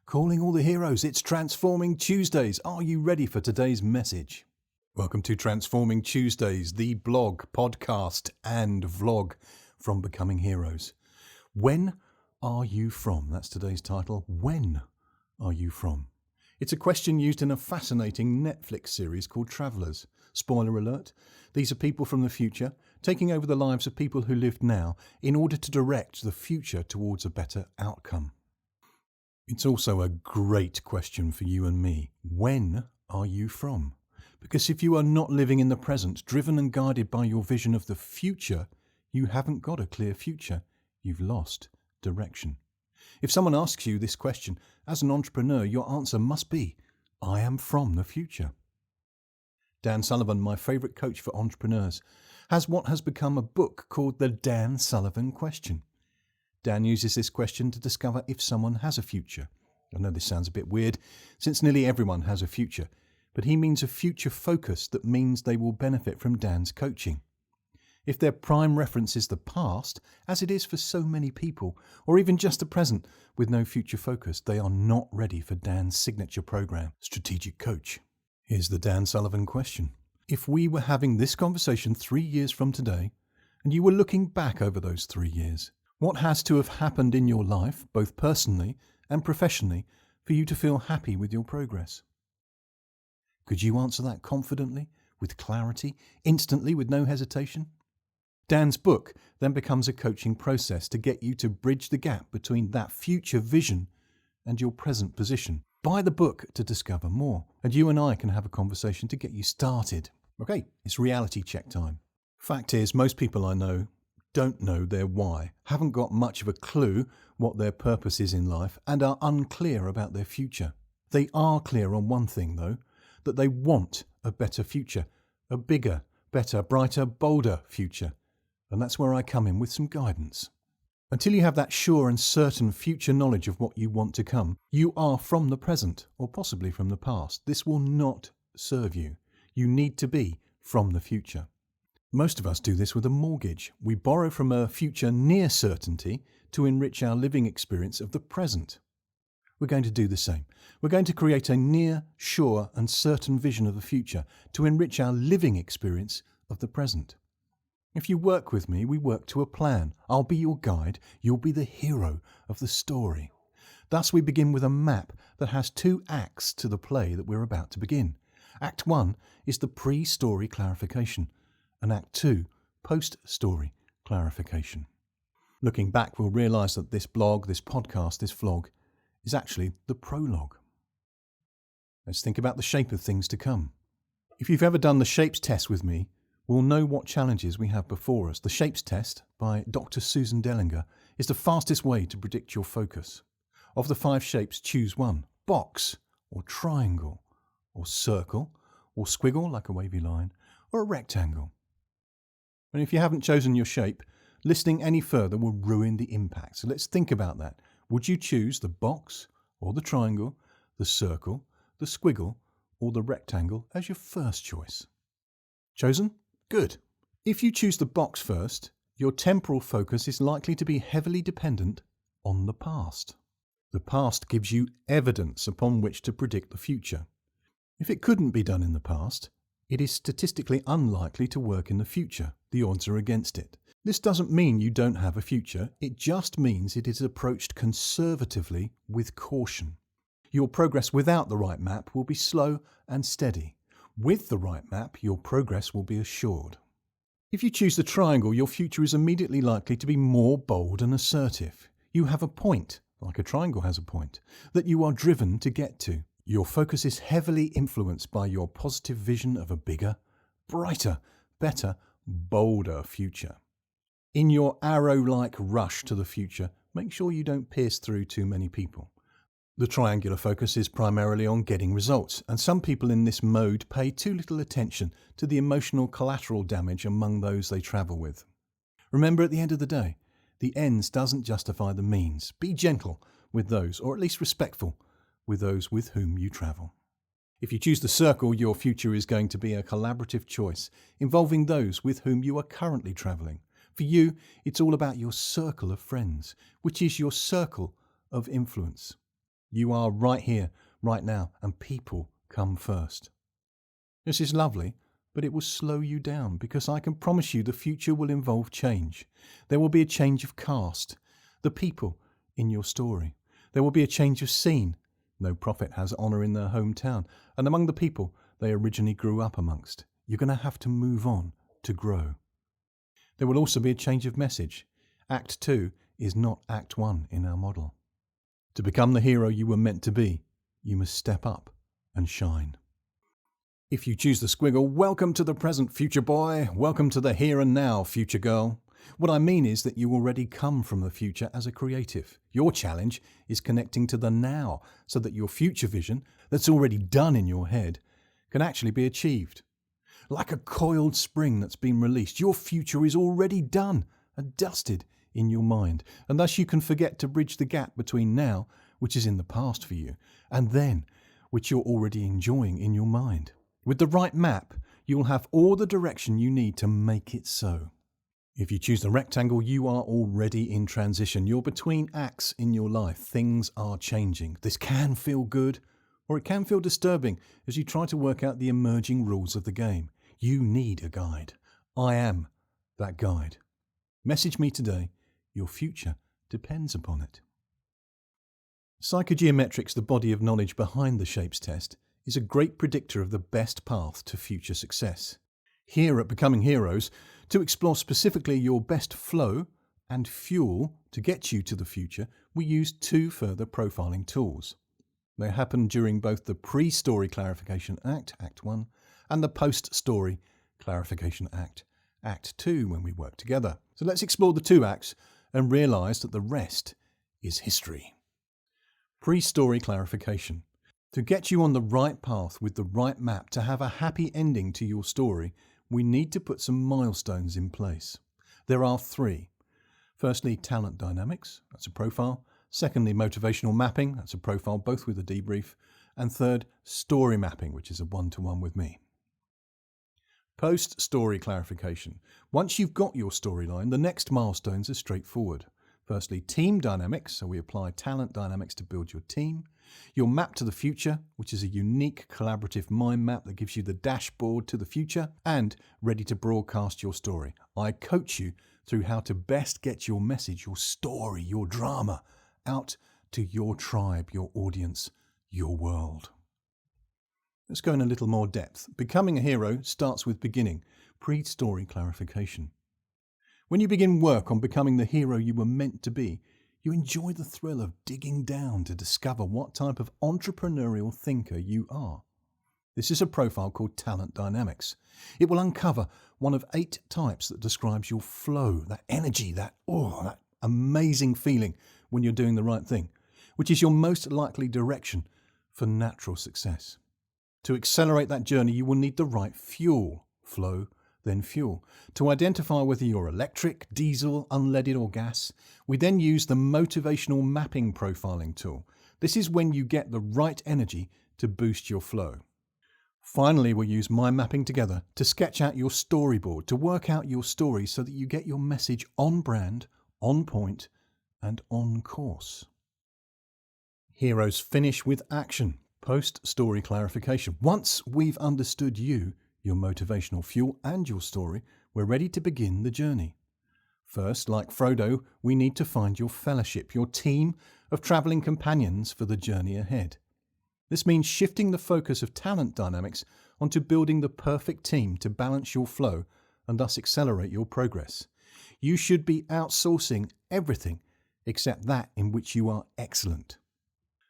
Calling all the heroes, it's Transforming Tuesdays. Are you ready for today's message? Welcome to Transforming Tuesdays, the blog, podcast and vlog from Becoming Heroes. When are you from? That's today's title. When are you from? It's a question used in a fascinating Netflix series called Travellers. Spoiler alert, these are people from the future taking over the lives of people who live now in order to direct the future towards a better outcome. It's also a great question for you and me. When are you from? Because if you are not living in the present, driven and guided by your vision of the future, you haven't got a clear future. You've lost direction. If someone asks you this question, as an entrepreneur, your answer must be, I am from the future. Dan Sullivan, my favourite coach for entrepreneurs, has what has become a book called The Dan Sullivan Question. Dan uses this question to discover if someone has a future. I know this sounds a bit weird, since nearly everyone has a future, but he means a future focus that means they will benefit from Dan's coaching. If their prime reference is the past, as it is for so many people, or even just the present with no future focus, they are not ready for Dan's signature program, Strategic Coach. Here's the Dan Sullivan question. If we were having this conversation 3 years from today, and you were looking back over those 3 years, what has to have happened in your life, both personally and professionally, for you to feel happy with your progress? Could you answer that confidently, with clarity, instantly, with no hesitation? Dan's book then becomes a coaching process to get you to bridge the gap between that future vision and your present position. Buy the book to discover more, and you and I can have a conversation to get you started. Okay, it's reality check time. Fact is, most people I know don't know their why, haven't got much of a clue what their purpose is in life, and are unclear about their future. They are clear on one thing, though, that they want a better future, a bigger, better, brighter, bolder future. And that's where I come in with some guidance. Until you have that sure and certain future knowledge of what you want to come, you are from the present, or possibly from the past. This will not serve you. You need to be from the future. Most of us do this with a mortgage. We borrow from a future near certainty to enrich our living experience of the present. We're going to do the same. We're going to create a near, sure and certain vision of the future to enrich our living experience of the present. If you work with me, we work to a plan. I'll be your guide. You'll be the hero of the story. Thus we begin with a map that has 2 acts to the play that we're about to begin. Act 1 is the pre-story clarification, and Act 2, post-story clarification. Looking back, we'll realise that this blog, this podcast, this vlog is actually the prologue. Let's think about the shape of things to come. If you've ever done the shapes test with me, we'll know what challenges we have before us. The shapes test by Dr. Susan Dellinger is the fastest way to predict your focus. Of the 5 shapes, choose one: box, or triangle, or circle, or squiggle like a wavy line, or a rectangle. And if you haven't chosen your shape, listening any further will ruin the impact. So let's think about that. Would you choose the box, or the triangle, the circle, the squiggle, or the rectangle as your first choice? Chosen? Good. If you choose the box first, your temporal focus is likely to be heavily dependent on the past. The past gives you evidence upon which to predict the future. If it couldn't be done in the past, it is statistically unlikely to work in the future. The odds are against it. This doesn't mean you don't have a future. It just means it is approached conservatively with caution. Your progress without the right map will be slow and steady. With the right map, your progress will be assured. If you choose the triangle, your future is immediately likely to be more bold and assertive. You have a point, like a triangle has a point, that you are driven to get to. Your focus is heavily influenced by your positive vision of a bigger, brighter, better, bolder future. In your arrow-like rush to the future, make sure you don't pierce through too many people. The triangular focus is primarily on getting results, and some people in this mode pay too little attention to the emotional collateral damage among those they travel with. Remember, at the end of the day, the ends doesn't justify the means. Be gentle with those, or at least respectful with those with whom you travel. If you choose the circle, your future is going to be a collaborative choice involving those with whom you are currently travelling. For you, it's all about your circle of friends, which is your circle of influence. You are right here, right now, and people come first. This is lovely, but it will slow you down because I can promise you the future will involve change. There will be a change of cast, the people in your story. There will be a change of scene. No prophet has honour in their hometown, and among the people they originally grew up amongst. You're going to have to move on to grow. There will also be a change of message. Act 2 is not Act 1 in our model. To become the hero you were meant to be, you must step up and shine. If you choose the squiggle, welcome to the present, future boy. Welcome to the here and now, future girl. What I mean is that you already come from the future as a creative. Your challenge is connecting to the now so that your future vision that's already done in your head can actually be achieved. Like a coiled spring that's been released, your future is already done and dusted in your mind, and thus you can forget to bridge the gap between now, which is in the past for you, and then, which you're already enjoying in your mind. With the right map, you will have all the direction you need to make it so. If you choose the rectangle, you are already in transition. You're between acts in your life. Things are changing. This can feel good, or it can feel disturbing as you try to work out the emerging rules of the game. You need a guide. I am that guide. Message me today. Your future depends upon it. Psychogeometrics, the body of knowledge behind the shapes test, is a great predictor of the best path to future success. Here at Becoming Heroes, to explore specifically your best flow and fuel to get you to the future, we use 2 further profiling tools. They happen during both the pre-story clarification act, Act 1, and the post-story clarification act, Act 2, when we work together. So let's explore the 2 acts and realise that the rest is history. Pre-story clarification. To get you on the right path with the right map to have a happy ending to your story, we need to put some milestones in place. There are 3. Firstly, talent dynamics, that's a profile. Secondly, motivational mapping, that's a profile, both with a debrief. And third, story mapping, which is a one-to-one with me. Post-story clarification. Once you've got your storyline, the next milestones are straightforward. Firstly, team dynamics, so we apply talent dynamics to build your team. Your map to the future, which is a unique collaborative mind map that gives you the dashboard to the future and ready to broadcast your story. I coach you through how to best get your message, your story, your drama out to your tribe, your audience, your world. Let's go in a little more depth. Becoming a hero starts with beginning, pre-story clarification. When you begin work on becoming the hero you were meant to be, you enjoy the thrill of digging down to discover what type of entrepreneurial thinker you are. This is a profile called Talent Dynamics. It will uncover one of 8 types that describes your flow, that energy, that amazing feeling when you're doing the right thing, which is your most likely direction for natural success. To accelerate that journey, you will need the right fuel, flow, then fuel. To identify whether you're electric, diesel, unleaded or gas, we then use the motivational mapping profiling tool. This is when you get the right energy to boost your flow. Finally, we'll use mind mapping together to sketch out your storyboard, to work out your story so that you get your message on brand, on point, and on course. Heroes finish with action, post-story clarification. Once we've understood you, your motivational fuel and your story, we're ready to begin the journey. First, like Frodo, we need to find your fellowship, your team of travelling companions for the journey ahead. This means shifting the focus of talent dynamics onto building the perfect team to balance your flow and thus accelerate your progress. You should be outsourcing everything except that in which you are excellent.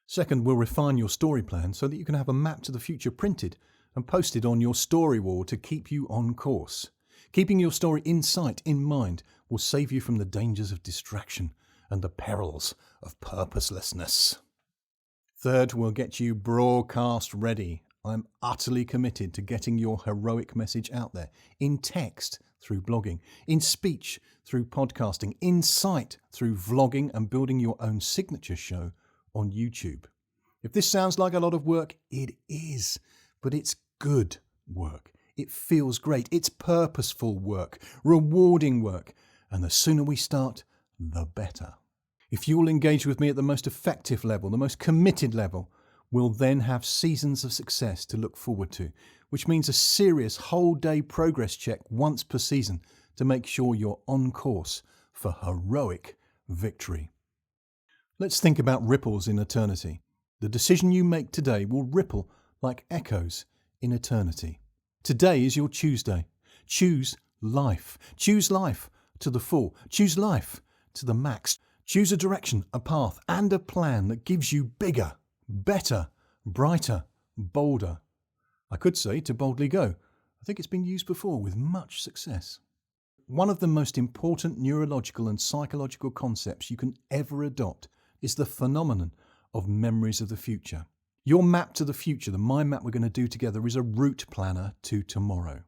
Second, we'll refine your story plan so that you can have a map to the future printed and posted on your story wall to keep you on course. Keeping your story in sight, in mind, will save you from the dangers of distraction and the perils of purposelessness. Third, we'll get you broadcast ready. I'm utterly committed to getting your heroic message out there, in text through blogging, in speech through podcasting, in sight through vlogging and building your own signature show on YouTube. If this sounds like a lot of work, it is. But it's good work. It feels great. It's purposeful work, rewarding work. And the sooner we start, the better. If you will engage with me at the most effective level, the most committed level, we'll then have seasons of success to look forward to, which means a serious whole-day progress check once per season to make sure you're on course for heroic victory. Let's think about ripples in eternity. The decision you make today will ripple like echoes in eternity. Today is your Tuesday. Choose life. Choose life to the full. Choose life to the max. Choose a direction, a path, and a plan that gives you bigger, better, brighter, bolder. I could say to boldly go. I think it's been used before with much success. One of the most important neurological and psychological concepts you can ever adopt is the phenomenon of memories of the future. Your map to the future, the mind map we're going to do together, is a route planner to tomorrow.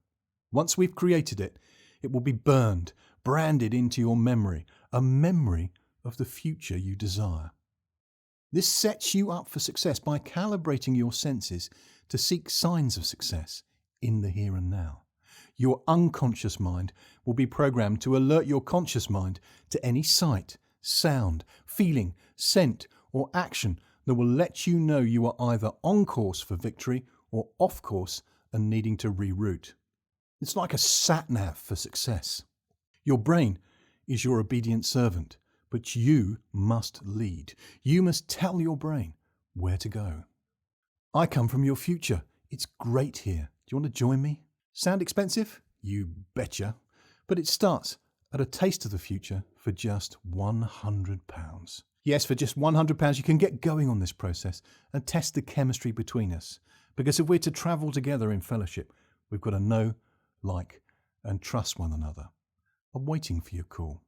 Once we've created it, it will be burned, branded into your memory, a memory of the future you desire. This sets you up for success by calibrating your senses to seek signs of success in the here and now. Your unconscious mind will be programmed to alert your conscious mind to any sight, sound, feeling, scent, or action that will let you know you are either on course for victory or off course and needing to reroute. It's like a sat-nav for success. Your brain is your obedient servant, but you must lead. You must tell your brain where to go. I come from your future. It's great here. Do you want to join me? Sound expensive? You betcha. But it starts at a taste of the future for just £100. Yes, for just £100 you can get going on this process and test the chemistry between us. Because if we're to travel together in fellowship, we've got to know, like, and trust one another. I'm waiting for your call.